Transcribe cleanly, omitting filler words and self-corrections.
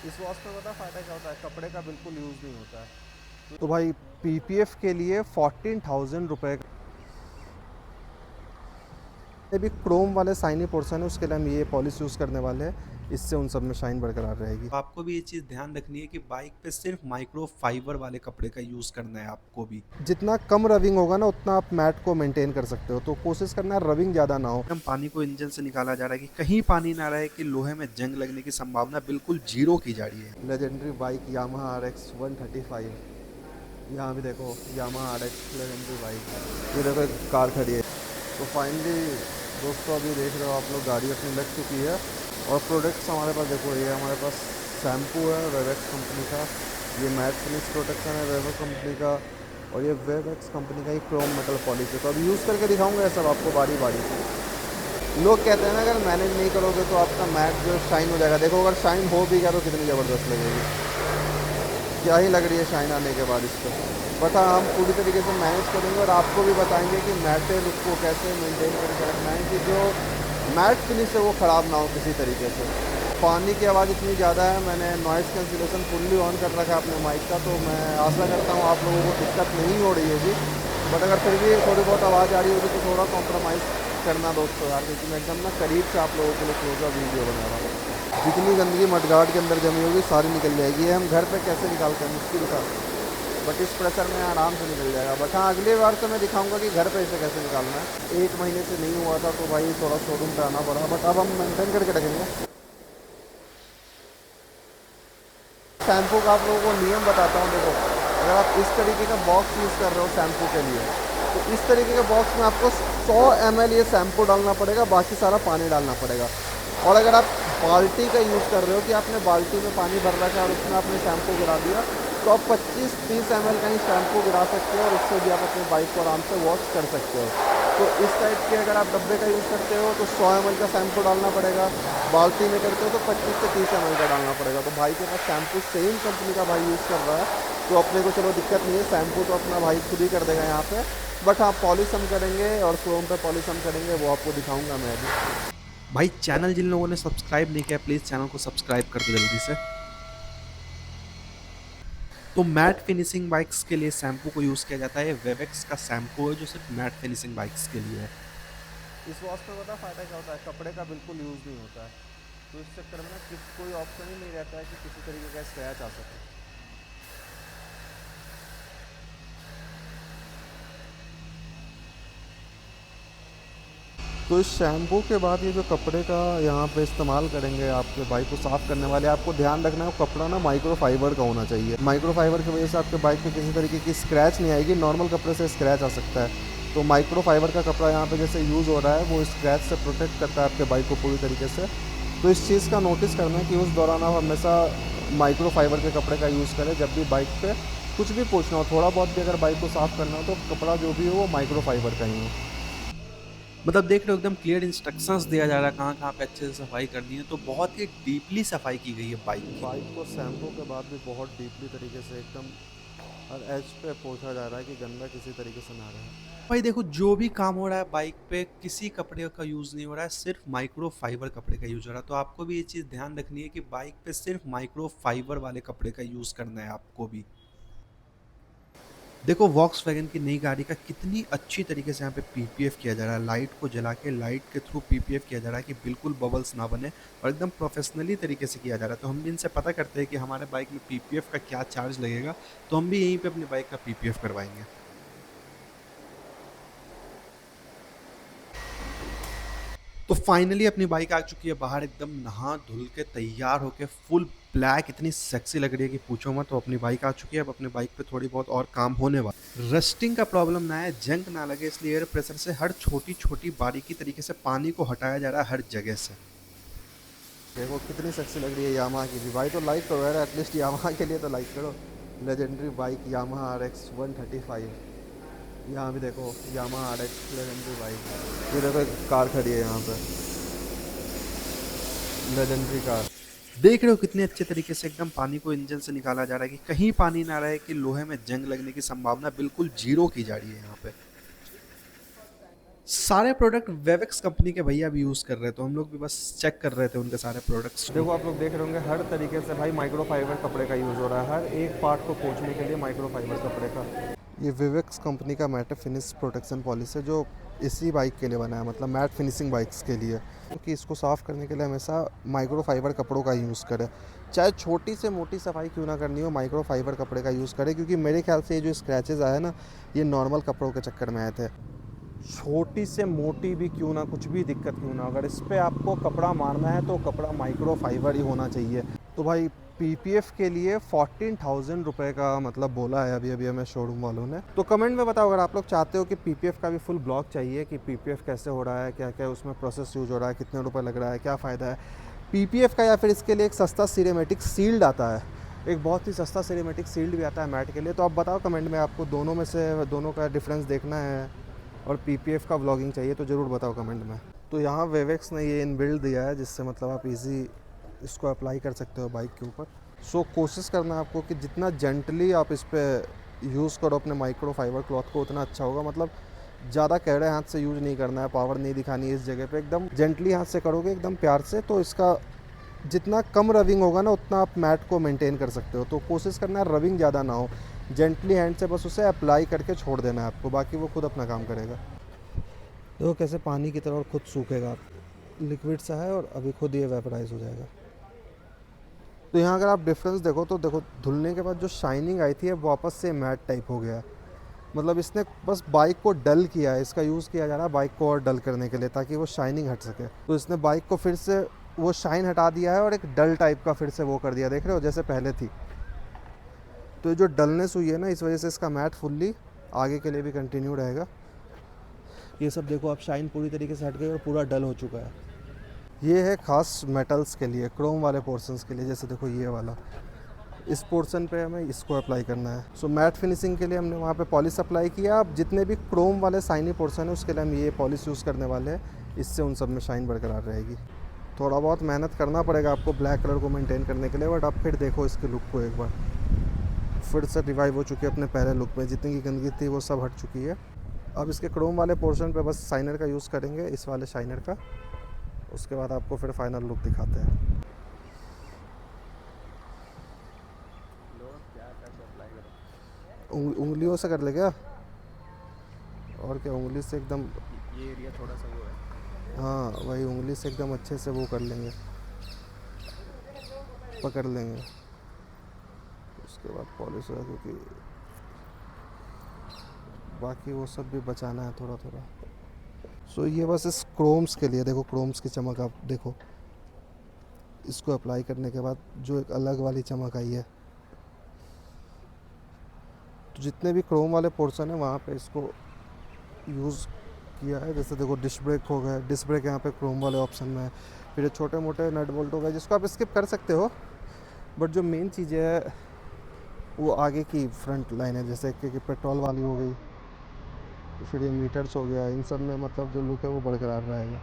इस वॉश में पता फ़ायदा क्या होता है, कपड़े का बिल्कुल यूज़ नहीं होता है। तो भाई पीपीएफ के लिए 14,000 रुपये ये भी क्रोम वाले शाइनी पोर्शन है, उसके लिए हम ये पॉलिश यूज़ करने वाले हैं। इससे उन सब में शाइन बरकरार रहेगी। आपको भी ये चीज़ ध्यान रखनी है कि बाइक पे सिर्फ माइक्रो फाइबर वाले कपड़े का यूज़ करना है आपको भी। जितना कम रविंग होगा ना उतना आप मैट को मेंटेन कर सकते हो, तो कोशिश करना रविंग ज़्यादा ना हो। एकदम पानी को इंजन से निकाला जा रहा है कि कहीं पानी ना रहे कि लोहे में जंग लगने की संभावना बिल्कुल जीरो की जा रही है। Legendary bike Yamaha R x 135। यहाँ भी देखो Yamaha R x legendary bike, ये देखो एक कार खड़ी है। तो फाइनली दोस्तों अभी देख रहे हो आप लोग, गाड़ी अपनी लग चुकी है। और प्रोडक्ट्स हमारे पास देखो, ये हमारे पास शैम्पू है वेवेक्स कंपनी का, ये मैट फिनिश प्रोटेक्शन है वेवेक्स कंपनी का, और ये वेवेक्स कंपनी का ही क्रोम मेटल पॉलिश है। तो अभी यूज़ करके दिखाऊंगा ये सब आपको बारी बारी से। लोग कहते हैं ना अगर मैनेज नहीं करोगे तो आपका मैट जो शाइन हो जाएगा। देखो अगर शाइन हो भी गया तो कितनी ज़बरदस्त लगेगी, क्या ही लग रही है शाइन आने के बाद इस पर। बट हाँ, हम पूरी तरीके से मैनेज करेंगे और आपको भी बताएंगे कि मैटर को कैसे मेंटेन करके रखना है कि जो मैट फिनिश है वो ख़राब ना हो किसी तरीके से। पानी की आवाज़ इतनी ज़्यादा है, मैंने नॉइज़ कैंसिलेशन फुल्ली ऑन कर रखा है अपने माइक का, तो मैं आशा करता हूँ आप लोगों को दिक्कत नहीं हो रही होगी। बट अगर फिर भी थोड़ी बहुत आवाज़ आ रही होगी तो थोड़ा कॉम्प्रोमाइज़ करना दोस्तों यार, क्योंकि मैं एकदम ना करीब से आप लोगों के लिए क्लोजअप वीडियो बना रहा हूँ। जितनी गंदगी मडगार्ड के अंदर जमी होगी सारी निकल जाएगी। ये हम घर पे कैसे निकालते हैं मुश्किल था, बट इस प्रेशर में आराम से निकल जाएगा। बट हाँ, अगली बार से मैं दिखाऊंगा कि घर पे इसे कैसे निकालना है। 1 महीने से नहीं हुआ था तो भाई थोड़ा शोरूम पे आना पड़ा, बट अब हम मेंटेन करके रखेंगे। शैम्पू का आप लोगों को नियम बताता हूँ। देखो अगर आप इस तरीके का बॉक्स यूज़ कर रहे हो शैम्पू के लिए, तो इस तरीके के बॉक्स में आपको 100 ml ये शैम्पू डालना पड़ेगा, बाकी सारा पानी डालना पड़ेगा। और अगर आप बाल्टी का यूज़ कर रहे हो कि आपने बाल्टी में पानी भर रखा है और उसमें आपने शैम्पू गिरा दिया, तो आप 25-30 ml का ही शैम्पू गिरा सकते हो और उससे भी आप अपनी बाइक को आराम से वॉश कर सकते हो। तो इस टाइप के अगर आप डब्बे का यूज़ करते हो तो 100 ml का शैम्पू डालना पड़ेगा। बाल्टी में करते हो तो 25 से 30 ml का डालना पड़ेगा। तो भाई के पास शैम्पू सेम कंपनी का भाई यूज़ कर रहा है, तो अपने को चलो दिक्कत नहीं है, शैम्पू तो अपना भाई खुद ही कर देगा यहाँ पे। बट हाँ, पॉलिश हम करेंगे और क्रोम पे पॉलिश हम करेंगे, वो आपको दिखाऊंगा मैं अभी। भाई चैनल जिन लोगों ने सब्सक्राइब नहीं किया प्लीज़ चैनल को सब्सक्राइब कर दो जल्दी से। तो मैट फिनिशिंग बाइक्स के लिए शैम्पू को यूज़ किया जाता है। वेवेक्स का शैम्पू है जो सिर्फ मैट फिनिशिंग बाइक्स के लिए है। इस वॉश में पता फ़ायदा क्या होता है, कपड़े का बिल्कुल यूज़ नहीं होता है। तो इस चक्कर में ना कोई ऑप्शन ही नहीं रहता है कि किसी तरीके का स्क्रैच आ सके। तो इस शैम्पू के बाद ये जो कपड़े का यहाँ पे इस्तेमाल करेंगे आपके बाइक को साफ़ करने वाले, आपको ध्यान रखना है वो कपड़ा ना माइक्रो फाइबर का होना चाहिए। माइक्रो फाइबर की वजह से आपके बाइक पे किसी तरीके की स्क्रैच नहीं आएगी, नॉर्मल कपड़े से स्क्रैच आ सकता है। तो माइक्रो फाइबर का कपड़ा यहाँ पे जैसे यूज़ हो रहा है वो स्क्रैच से प्रोटेक्ट करता है आपके बाइक को पूरी तरीके से। तो इस चीज़ का नोटिस करना है कि उस दौरान आप हमेशा माइक्रो फाइबर के कपड़े का यूज़ करें जब भी बाइक पे कुछ भी पूछना हो। थोड़ा बहुत भी अगर बाइक को साफ़ करना हो तो कपड़ा जो भी हो वो माइक्रो फाइबर का ही हो। मतलब देख रहे हो एकदम क्लियर इंस्ट्रक्शंस दिया जा रहा है कहाँ-कहाँ पे अच्छे से सफाई करनी है, तो बहुत ही डीपली सफाई की गई है बाइक की। बाइक को शैम्पू के बाद भी बहुत डीपली तरीके से एकदम हर एज पे पोंछा जा रहा है कि गंदा किसी तरीके से ना रहे। भाई देखो जो भी काम हो रहा है बाइक पे किसी कपड़े का यूज़ नहीं हो रहा है, सिर्फ माइक्रो फाइबर कपड़े का यूज़ हो रहा है। तो आपको भी ये चीज़ ध्यान रखनी है कि बाइक पे सिर्फ माइक्रो फाइबर वाले कपड़े का यूज़ करना है आपको भी। देखो वॉक्सवैगन की नई गाड़ी का कितनी अच्छी तरीके से यहाँ पे पीपीएफ किया जा रहा है। लाइट को जला के लाइट के थ्रू पीपीएफ किया जा रहा है कि बिल्कुल बबल्स ना बने और एकदम प्रोफेशनली तरीके से किया जा रहा है। तो हम भी इनसे पता करते हैं कि हमारे बाइक में पीपीएफ का क्या चार्ज लगेगा, तो हम भी यहीं पे अपनी बाइक का पीपीएफ करवाएंगे। तो फाइनली अपनी बाइक आ चुकी है बाहर, एकदम नहा धुल के तैयार होके फुल ब्लैक, इतनी सेक्सी लग रही है कि पूछो मत। तो अपनी बाइक आ चुकी है, अब अपनी बाइक पे थोड़ी बहुत और काम होने वाला। रस्टिंग का प्रॉब्लम ना है, जंग ना लगे, इसलिए एयर प्रेशर से हर छोटी छोटी बारीकी तरीके से पानी को हटाया जा रहा है हर जगह से। देखो कितनी सेक्सी लग रही है यामाहा की भी। भाई तो लाइक करो यार, एटलीस्ट यामाहा के लिए तो लाइक करो। Legendary bike Yamaha R x 135। यहाँ भी देखो Yamaha R x legendary bike, ये देखो एक कार खड़ी है यहाँ पे, लेजेंडरी कार। देख रहे हो कितने अच्छे तरीके से एकदम पानी को इंजन से निकाला जा रहा है कि कहीं पानी ना रहे कि लोहे में जंग लगने की संभावना बिल्कुल जीरो की जा रही है यहाँ पे। सारे प्रोडक्ट वेवेक्स कंपनी के भैया भी यूज़ कर रहे थे, तो हम लोग भी बस चेक कर रहे थे उनके सारे प्रोडक्ट्स। देखो आप लोग देख रहे होंगे हर तरीके से भाई माइक्रो फाइबर कपड़े का यूज़ हो रहा है, हर एक पार्ट को पोंछने के लिए माइक्रो फाइबर कपड़े का। ये विवेक्स कंपनी का मैट फिनिश प्रोटेक्शन पॉलिश है जो इसी बाइक के लिए बना है, मतलब मैट फिनिशिंग बाइक्स के लिए, क्योंकि इसको साफ़ करने के लिए हमेशा माइक्रो फाइबर कपड़ों का यूज़ करें। चाहे छोटी से मोटी सफाई क्यों ना करनी हो, माइक्रो फाइबर कपड़े का यूज़ करें, क्योंकि मेरे ख्याल से ये जो स्क्रैचेज़ आए ना, ये नॉर्मल कपड़ों के चक्कर में आए थे। छोटी से मोटी भी क्यों ना, कुछ भी दिक्कत क्यों ना, अगर इस पे आपको कपड़ा मारना है तो कपड़ा माइक्रो फाइबर ही होना चाहिए। तो भाई पीपीएफ के लिए 14,000 रुपये का मतलब बोला है अभी हमें शोरूम वालों ने। तो कमेंट में बताओ अगर आप लोग चाहते हो कि पीपीएफ का भी फुल ब्लॉग चाहिए कि पीपीएफ कैसे हो रहा है, क्या क्या उसमें प्रोसेस यूज हो रहा है, कितने रुपए लग रहा है, क्या फ़ायदा है पीपीएफ का, या फिर इसके लिए एक सस्ता सिरेमेटिक सील्ड आता है, एक बहुत ही सस्ता सिरेमेटिक सील्ड भी आता है मैट के लिए। तो आप बताओ कमेंट में, आपको दोनों में से दोनों का डिफरेंस देखना है और पीपीएफ का व्लॉगिंग चाहिए तो ज़रूर बताओ कमेंट में। तो यहाँ वेवेक्स ने ये इनबिल्ड दिया है जिससे मतलब आप इजी इसको अप्लाई कर सकते हो बाइक के ऊपर। सो कोशिश करना है आपको कि जितना जेंटली आप इस पर यूज़ करो अपने माइक्रो फाइबर क्लॉथ को उतना अच्छा होगा। मतलब ज़्यादा कड़े हाथ से यूज़ नहीं करना है, पावर नहीं दिखानी है इस जगह पे, एकदम जेंटली हाथ से करोगे एकदम प्यार से, तो इसका जितना कम रविंग होगा ना उतना आप मैट को मेंटेन कर सकते हो। तो कोशिश करना है रविंग ज़्यादा ना हो, जेंटली हैंड से बस उसे अप्लाई करके छोड़ देना है आपको, बाकी वो खुद अपना काम करेगा। देखो कैसे पानी की तरह और खुद सूखेगा, लिक्विड सा है और अभी खुद ये वेपराइज हो जाएगा। तो यहाँ अगर आप डिफरेंस देखो तो देखो धुलने के बाद जो शाइनिंग आई थी वो वापस से मैट टाइप हो गया है। मतलब इसने बस बाइक को डल किया है, इसका यूज़ किया जा रहा है बाइक को और डल करने के लिए ताकि वो शाइनिंग हट सके। तो इसने बाइक को फिर से वो शाइन हटा दिया है और एक डल टाइप का फिर से वो कर दिया, देख रहे हो जैसे पहले थी। तो ये जो डलनेस हुई है ना, इस वजह से इसका मैट फुल्ली आगे के लिए भी कंटिन्यू रहेगा। ये सब देखो आप शाइन पूरी तरीके से हट गई और पूरा डल हो चुका है। ये है खास मेटल्स के लिए, क्रोम वाले पोर्शंस के लिए, जैसे देखो ये वाला, इस पोर्शन पे हमें इसको अप्लाई करना है। सो मैट फिनिशिंग के लिए हमने वहाँ पे पॉलिश अप्लाई किया। अब जितने भी क्रोम वाले शाइनी पोर्शन है उसके लिए हम ये पॉलिश यूज़ करने वाले हैं, इससे उन सब में शाइन बरकरार रहेगी। थोड़ा बहुत मेहनत करना पड़ेगा आपको ब्लैक कलर को मेंटेन करने के लिए, बट अब फिर देखो इसके लुक को एक बार फिर से रिवाइव हो चुकी है अपने पहले लुक में, जितनी की गंदगी थी वो सब हट चुकी है। अब इसके क्रोम वाले पोर्शन पे बस शाइनर का यूज़ करेंगे, इस वाले शाइनर का, उसके बाद आपको फिर फाइनल लुक दिखाते हैं। उंगलियों से कर ले क्या, और क्या उंगली से एकदम, ये एरिया थोड़ा सा वो है। हाँ वही उंगली से एकदम अच्छे से वो कर लेंगे, पकड़ लेंगे, उसके बाद पॉलिश होगा, क्योंकि बाकी वो सब भी बचाना है थोड़ा थोड़ा। सो ये बस इस क्रोम्स के लिए, देखो क्रोम्स की चमक आप देखो, इसको अप्लाई करने के बाद जो एक अलग वाली चमक आई है। तो जितने भी क्रोम वाले पोर्शन है वहाँ पे इसको यूज़ किया है। जैसे देखो डिस्क ब्रेक हो गया, डिस्क ब्रेक यहाँ पे क्रोम वाले ऑप्शन में है। फिर ये छोटे मोटे नट बोल्ट हो गए जिसको आप स्किप कर सकते हो, बट जो मेन चीज़ें है वो आगे की फ्रंट लाइन है, जैसे कि पेट्रोल वाली हो गई, फिर ये मीटर्स हो गया, इन सब में मतलब जो लुक है वो बरकरार रहेगा।